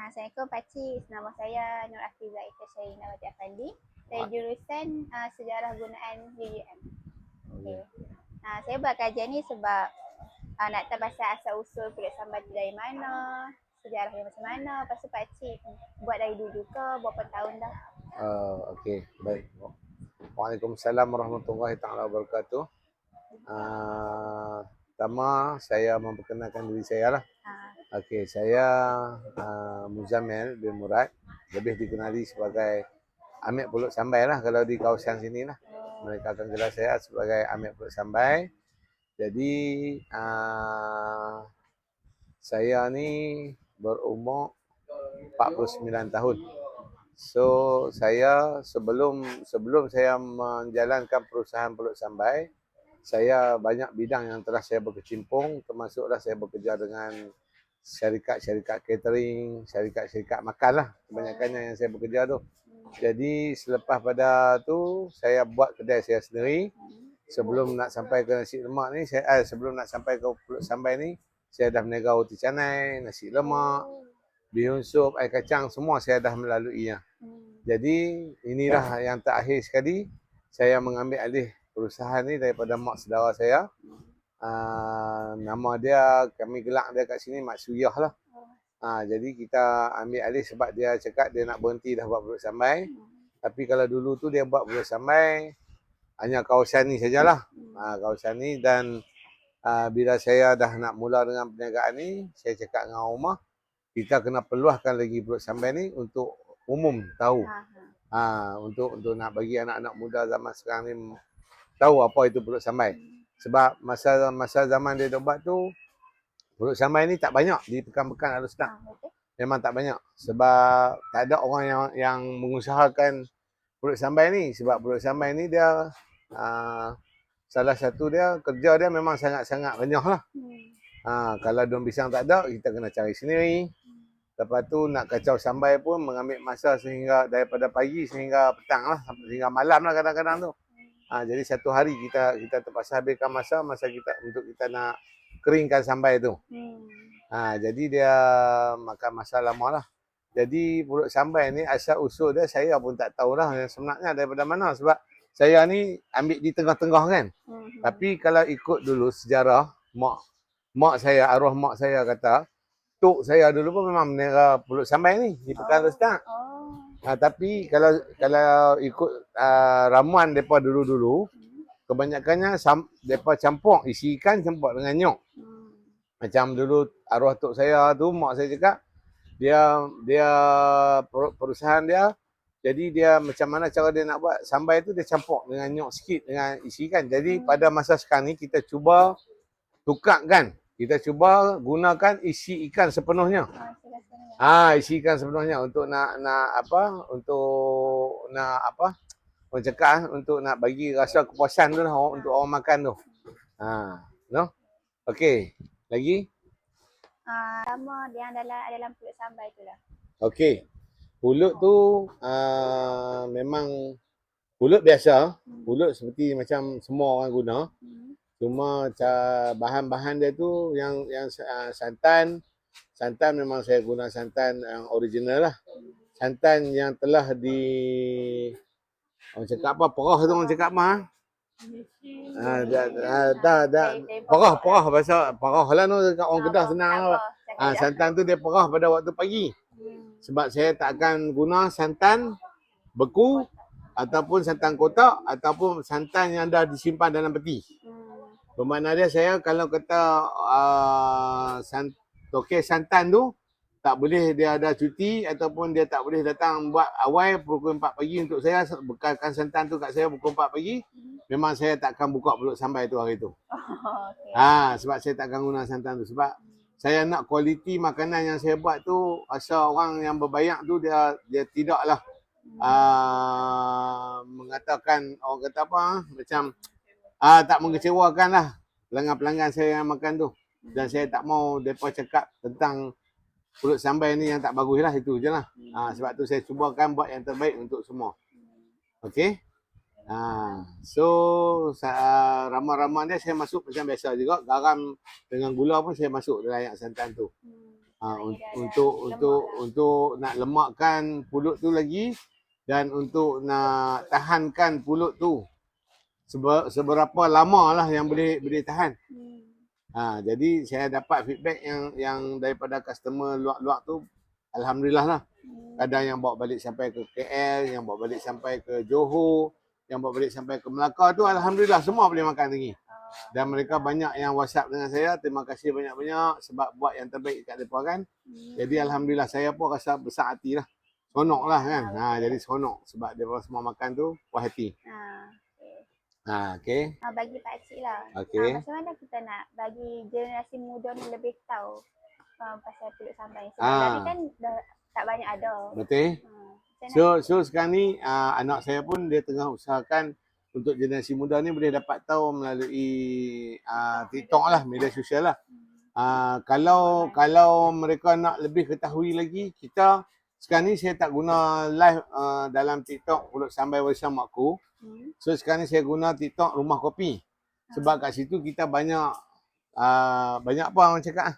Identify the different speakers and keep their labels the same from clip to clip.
Speaker 1: Assalamualaikum Pakcik, nama saya Nur Afizah Eka Syarina Wati Afandi. Saya jurusan Sejarah Gunaan UUM. Okay. Saya buat kajian ni sebab nak tahu pasal asal-usul kulit sambal tu dari mana, sejarah dia macam mana. Lepas tu Pakcik buat dari dulu ke, berapa tahun dah.
Speaker 2: Okey, baik. Waalaikumsalam warahmatullahi taala wabarakatuh. Pertama saya memperkenalkan diri saya lah. Okey, saya Muzammil bin Murad, lebih dikenali sebagai Amir Pulut Sambai lah kalau di kawasan sini lah. Mereka akan gelar saya sebagai Amir Pulut Sambai. Jadi saya ni berumur 49 tahun. So saya sebelum saya menjalankan perusahaan Pulut Sambai, saya banyak bidang yang telah saya berkecimpung, termasuklah saya bekerja dengan syarikat-syarikat catering, syarikat-syarikat makan lah kebanyakannya yang saya bekerja tu. Jadi selepas pada tu saya buat kedai saya sendiri. Sebelum nak sampai ke nasi lemak ni, sebelum nak sampai ke Pulut Sambai ni, saya dah berniaga roti canai, nasi lemak, bihun sup, air kacang, semua saya dah melaluinya. Jadi inilah yang terakhir sekali saya mengambil alih perusahaan ni daripada mak saudara saya. Nama dia, kami gelak dia kat sini Mak Suyah lah. Jadi kita ambil alih sebab dia cakap dia nak berhenti dah buat Pulut Sambai. Tapi kalau dulu tu dia buat Pulut Sambai hanya kawasan ni sajalah. Kawasan ni, dan bila saya dah nak mula dengan perniagaan ni, saya cakap dengan rumah, kita kena peluahkan lagi Pulut Sambai ni untuk umum tahu. Untuk nak bagi anak-anak muda zaman sekarang ni tahu apa itu Pulut Sambai. Sebab masa zaman dia buat tu, Pulut Sambai ni tak banyak di pekan-pekan Al-Ustaz. Memang tak banyak. Sebab tak ada orang yang mengusahakan Pulut Sambai ni. Sebab Pulut Sambai ni dia salah satu dia, kerja dia memang sangat-sangat renyah lah. Kalau daun pisang tak ada, kita kena cari sendiri. Lepas tu nak kacau sambai pun mengambil masa sehingga daripada pagi sehingga petang lah, sehingga malam lah kadang-kadang tu. Jadi satu hari kita terpaksa habiskan masa kita untuk kita nak keringkan sambai tu. Jadi dia makan masa lama lah. Jadi Pulut Sambai ni asal usul dia saya pun tak tahulah sebenarnya daripada mana, sebab saya ni ambil di tengah-tengah kan. Tapi kalau ikut dulu sejarah, mak saya, arwah mak saya kata, tok saya dulu pun memang menera Pulut Sambai ni di Pekan Ustaz. Tapi kalau ikut ramuan depa dulu-dulu, kebanyakannya depa campur isi ikan campur dengan nyok. Macam dulu arwah tok saya tu, mak saya cakap dia perusahaan dia, jadi dia macam mana cara dia nak buat sambai tu, dia campur dengan nyok sikit dengan isi ikan. Jadi pada masa sekarang ni kita cuba tukarkan. Kita cuba gunakan isi ikan sepenuhnya. Isi ikan sepenuhnya untuk nak orang cakap untuk nak bagi rasa kepuasan tu lah untuk orang makan tu. No? Okey. Lagi?
Speaker 1: Sama yang dalam Pulut Sambai tu lah.
Speaker 2: Okey. Pulut tu memang pulut biasa. Pulut seperti macam semua orang guna. Cuma bahan-bahan dia tu yang santan memang saya guna santan yang original lah. Santan yang telah orang cakap apa? Perah tu orang cakap apa? Perah bahasa perah lah tu dekat orang Kedah senang lah. Santan tu dia perah pada waktu pagi. Sebab saya tak akan guna santan beku ataupun santan kotak ataupun santan yang dah disimpan dalam peti. Bermakna dia saya kalau kata santan tu tak boleh dia ada cuti ataupun dia tak boleh datang buat awal pukul 4 pagi untuk saya bekalkan santan tu kat saya pukul 4 pagi, memang saya tak akan buka Pulut Sambai tu hari tu. Sebab saya tak akan guna santan tu, sebab saya nak kualiti makanan yang saya buat tu, asal orang yang berbayar tu dia tidaklah mengatakan, orang kata apa, macam tak mengecewakan lah pelanggan-pelanggan saya yang makan tu. Dan saya tak mau mereka cakap tentang Pulut Sambai ni yang tak bagus lah, itu je lah. Sebab tu saya cubakan buat yang terbaik untuk semua. Okey. So ramuan-ramuan dia saya masuk macam biasa juga. Garam dengan gula pun saya masuk dalam yang santan tu.
Speaker 1: Maknanya dah
Speaker 2: untuk
Speaker 1: lemak lah.
Speaker 2: untuk nak lemakkan pulut tu lagi dan untuk nak tahankan pulut tu seberapa lama lah yang boleh tahan. Jadi saya dapat feedback yang daripada customer luar tu, alhamdulillah lah. Kadang yang bawa balik sampai ke KL, yang bawa balik sampai ke Johor, yang bawa balik sampai ke Melaka tu, alhamdulillah semua boleh makan lagi. Dan mereka banyak yang WhatsApp dengan saya, terima kasih banyak-banyak sebab buat yang terbaik kat mereka kan. Jadi alhamdulillah saya pun rasa besar hati lah. Seronok lah kan. Jadi seronok sebab mereka semua makan tu puas hati. Okey.
Speaker 1: Bagi Pak Cik lah.
Speaker 2: Okey.
Speaker 1: Macam mana kita nak bagi generasi muda ni lebih tahu pasal pulut sambal ni? Sebab ni kan dah tak banyak ada.
Speaker 2: Betul. So sekarang ni anak saya pun dia tengah usahakan untuk generasi muda ni boleh dapat tahu melalui TikTok lah, media sosial lah. Kalau mereka nak lebih ketahui lagi, kita sekarang ni saya tak guna live dalam TikTok pulut sambal Warisan Makku. So sekarang ni saya guna TikTok Rumah Kopi. Sebab kat situ kita banyak apa orang cakap?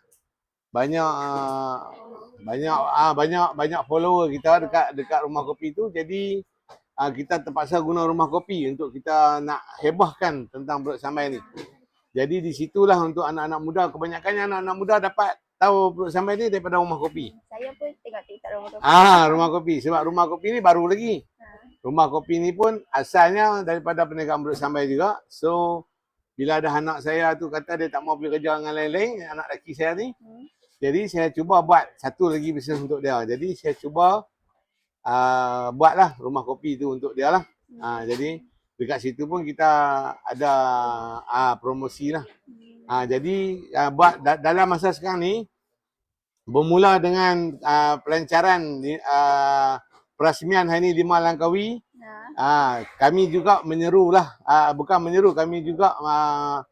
Speaker 2: Banyak follower kita dekat Rumah Kopi tu. Jadi kita terpaksa guna Rumah Kopi untuk kita nak hebahkan tentang pulut sambal ni. Jadi di situlah untuk anak-anak muda, kebanyakannya anak-anak muda dapat tahu pulut sambal ni daripada Rumah Kopi.
Speaker 1: Saya pun tengok TikTok Rumah Kopi.
Speaker 2: Rumah Kopi. Sebab Rumah Kopi ni baru lagi. Rumah Kopi ni pun asalnya daripada perniagaan pulut sambal juga. So bila ada anak saya tu kata dia tak mau pergi kerja dengan lain-lain, anak lelaki saya ni. Jadi saya cuba buat satu lagi bisnes untuk dia. Jadi saya cuba buatlah Rumah Kopi tu untuk dia lah. Jadi dekat situ pun kita ada promosi lah. Jadi buat dalam masa sekarang ni bermula dengan pelancaran perasmian hari ni 5 Langkawi. Kami juga menyeru lah, bukan menyeru, kami juga orang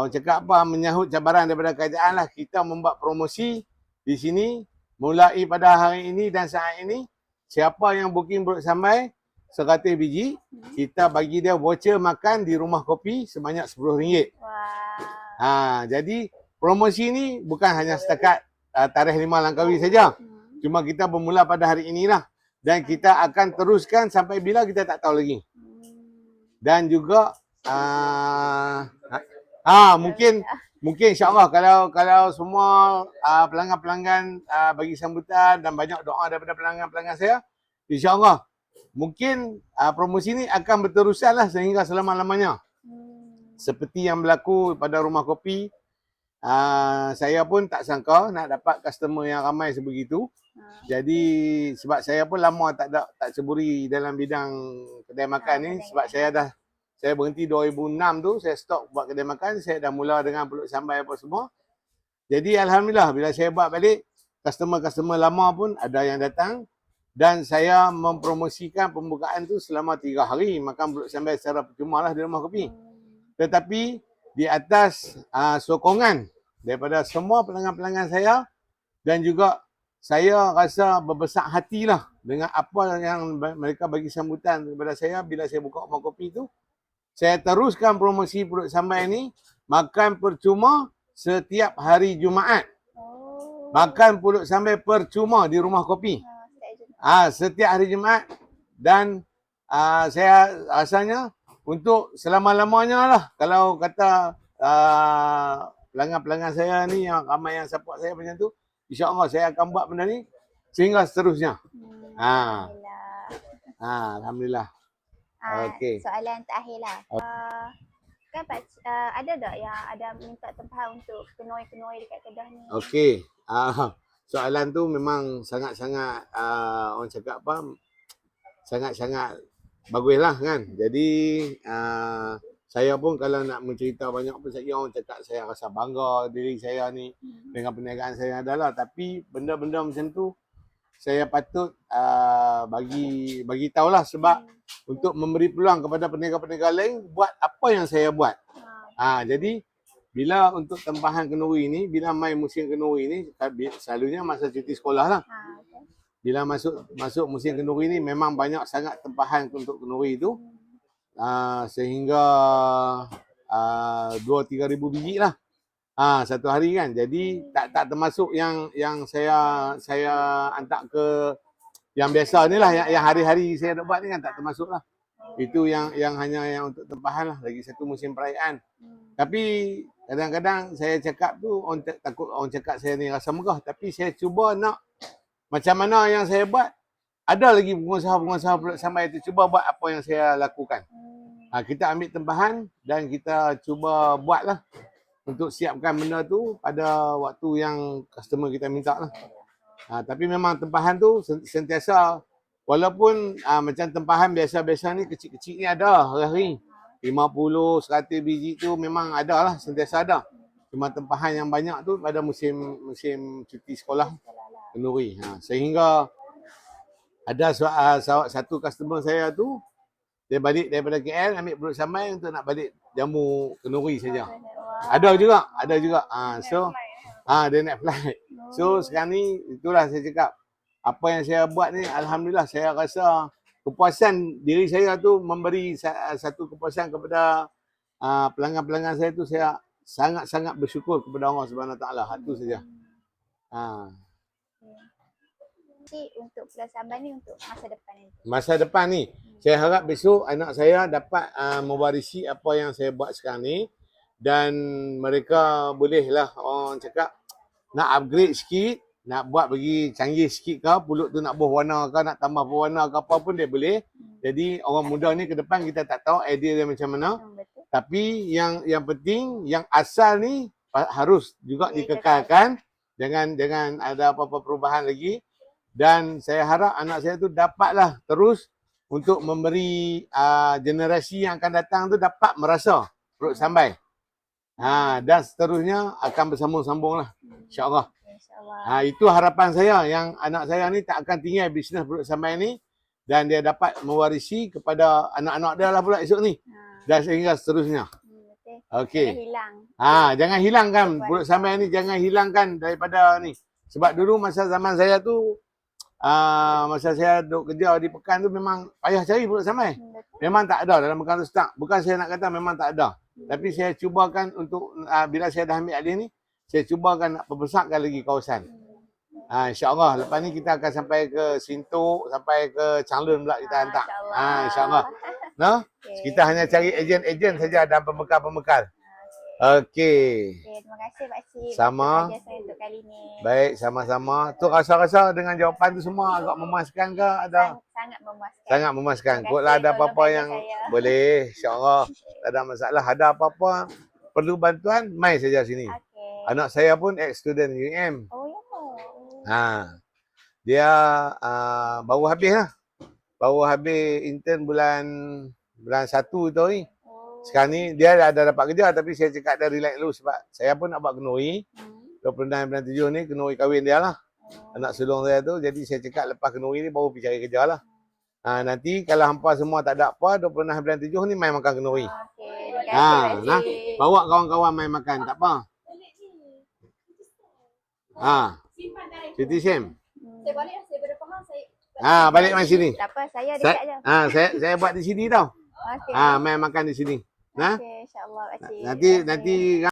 Speaker 2: cakap apa, menyahut cabaran daripada kerajaan lah. Kita membuat promosi di sini mulai pada hari ini dan saat ini. Siapa yang booking pulut sambal 100 biji, kita bagi dia voucher makan di Rumah Kopi sebanyak RM10. Jadi promosi ni bukan hanya setakat tarikh 5 Langkawi saja. Cuma kita bermula pada hari inilah. Dan kita akan teruskan sampai bila kita tak tahu lagi. Dan juga mungkin insya-Allah kalau semua pelanggan-pelanggan bagi sambutan dan banyak doa daripada pelanggan-pelanggan saya, insya-Allah mungkin promosi ni akan berterusan lah sehingga selama-lamanya. Seperti yang berlaku pada Rumah Kopi, saya pun tak sangka nak dapat customer yang ramai sebegitu. Jadi sebab saya pun lama tak ceburi dalam bidang kedai makan ni. Sebab saya berhenti 2006 tu, saya stop buat kedai makan. Saya dah mula dengan pulut sambal apa semua. Jadi alhamdulillah bila saya buat balik, customer-customer lama pun ada yang datang. Dan saya mempromosikan pembukaan tu selama 3 hari makan pulut sambal secara percuma lah di Rumah Kopi. Tetapi di atas sokongan daripada semua pelanggan-pelanggan saya, dan juga saya rasa berbesar hatilah dengan apa yang mereka bagi sambutan kepada saya bila saya buka Rumah Kopi tu. Saya teruskan promosi pulut sambal ni, makan percuma setiap hari Jumaat. Makan pulut sambal percuma di Rumah Kopi. Setiap hari Jumaat. Dan saya rasanya untuk selama-lamanya lah. Kalau kata pelanggan-pelanggan saya ni yang ramai yang support saya macam tu, InsyaAllah saya akan buat benda ni sehingga seterusnya. Alhamdulillah.
Speaker 1: Okay. Soalan terakhir lah. Kan Pak, ada tak yang ada minta tempahan untuk kenoi-kenoi dekat kedah ni?
Speaker 2: Okey. Soalan tu memang sangat-sangat orang cakap apa, sangat-sangat baguslah kan. Jadi saya pun kalau nak mencerita banyak pun saya orang cakap saya rasa bangga diri saya ni dengan perniagaan saya adalah. Tapi benda-benda macam tu saya patut bagi tahulah sebab untuk memberi peluang kepada peniaga-peniaga lain buat apa yang saya buat. Jadi bila untuk tempahan kenduri ni, bila mai musim kenduri ni, selalunya masa cuti sekolah lah. Bila masuk musim kenduri ni memang banyak sangat tempahan untuk kenduri tu. Sehingga 2-3 ribu biji lah. Satu hari kan. Jadi tak termasuk yang saya hantar ke yang biasa ni lah, yang hari-hari saya nak buat ni kan tak termasuk lah. Itu yang hanya yang untuk tempahan lah. Lagi satu musim perayaan. Tapi kadang-kadang saya cakap tu takut orang cakap saya ni rasa megah, tapi saya cuba nak macam mana yang saya buat. Ada lagi pengusaha-pengusaha pulut sambal itu cuba buat apa yang saya lakukan. Kita ambil tempahan dan kita cuba buatlah untuk siapkan benda tu pada waktu yang customer kita minta lah. Tapi memang tempahan tu sentiasa, walaupun macam tempahan biasa-biasa ni kecil-kecil ni ada hari-hari. 50, 100 biji tu memang ada lah, sentiasa ada. Cuma tempahan yang banyak tu pada musim cuti sekolah kenduri. Sehingga ada satu customer saya tu, dia balik daripada KL ambil pulut sambal untuk nak balik jamu kenduri saja. Ada juga. So dia naik flight. So sekarang ni itulah saya cakap. Apa yang saya buat ni alhamdulillah saya rasa kepuasan diri saya tu, memberi satu kepuasan kepada pelanggan-pelanggan saya tu. Saya sangat-sangat bersyukur kepada Allah Subhanahu Taala. Itu saja.
Speaker 1: Untuk pulut sambal ni untuk masa depan nanti.
Speaker 2: Masa depan ni, saya harap besok anak saya dapat mewarisi apa yang saya buat sekarang ni, dan mereka bolehlah orang cakap nak upgrade sikit, nak buat bagi canggih sikit ke, pulut tu nak berwarna ke, nak tambah berwarna ke apa pun dia boleh. Jadi orang muda ni ke depan kita tak tahu idea dia macam mana. Tapi yang penting yang asal ni harus juga dikekalkan. Jangan ada apa-apa perubahan lagi. Dan saya harap anak saya tu dapatlah terus untuk memberi generasi yang akan datang tu dapat merasa pulut sambal. Dan seterusnya akan bersambung-sambung lah. InsyaAllah. Itu harapan saya, yang anak saya ni tak akan tinggal bisnes pulut sambal ni, dan dia dapat mewarisi kepada anak-anak dia lah pula esok ni. Dan sehingga seterusnya. Okey. Jangan hilangkan pulut sambal ni, jangan hilangkan daripada ni. Sebab dulu masa zaman saya tu, masa saya duduk kerja di Pekan tu memang payah cari pulut sambal. Memang tak ada dalam Pekan tu stok. Bukan saya nak kata memang tak ada. Tapi saya cubakan untuk, bila saya dah ambil alih ni, saya cubakan nak perbesarkan lagi kawasan. InsyaAllah lepas ni kita akan sampai ke Sintok, sampai ke Changlun pula kita hantar. InsyaAllah. No? Kita hanya cari ejen-ejen saja dan pembekal-pembekal. Okey.
Speaker 1: Terima kasih Pak Cik.
Speaker 2: Sama.
Speaker 1: Untuk kali ni.
Speaker 2: Baik, sama-sama. Tu rasa-rasa dengan jawapan tu semua agak memuaskan ke? Ada?
Speaker 1: Sangat memuaskan.
Speaker 2: Sangat memuaskan. Kotlah ada apa-apa yang boleh, insya-Allah. Tak ada masalah. Ada apa-apa perlu bantuan, mai saja sini.
Speaker 1: Okay.
Speaker 2: Anak saya pun ex-student UM.
Speaker 1: Oh
Speaker 2: ya. Dia baru habis lah. Baru habis intern bulan 1 tu ni. Sekarang ni dia dah dapat kerja, tapi saya cakap dia relax dulu sebab saya pun nak buat kenduri. 26 bulan 7 ni kenduri kahwin dia lah. Anak sulung saya tu. Jadi saya cakap lepas kenduri ni baru pergi cari kerja lah. Nanti kalau hampa semua tak ada apa, 26 bulan 7 ni main makan kenduri. Bawa kawan-kawan main makan, tak apa. Siti Syam.
Speaker 1: Saya balik lah, saya berfaham saya.
Speaker 2: Balik main sini.
Speaker 1: Tak apa, saya dekat je.
Speaker 2: Saya buat di sini tau.
Speaker 1: Okay.
Speaker 2: Main makan di sini.
Speaker 1: Okay, insya-Allah Pak Cik.
Speaker 2: Nanti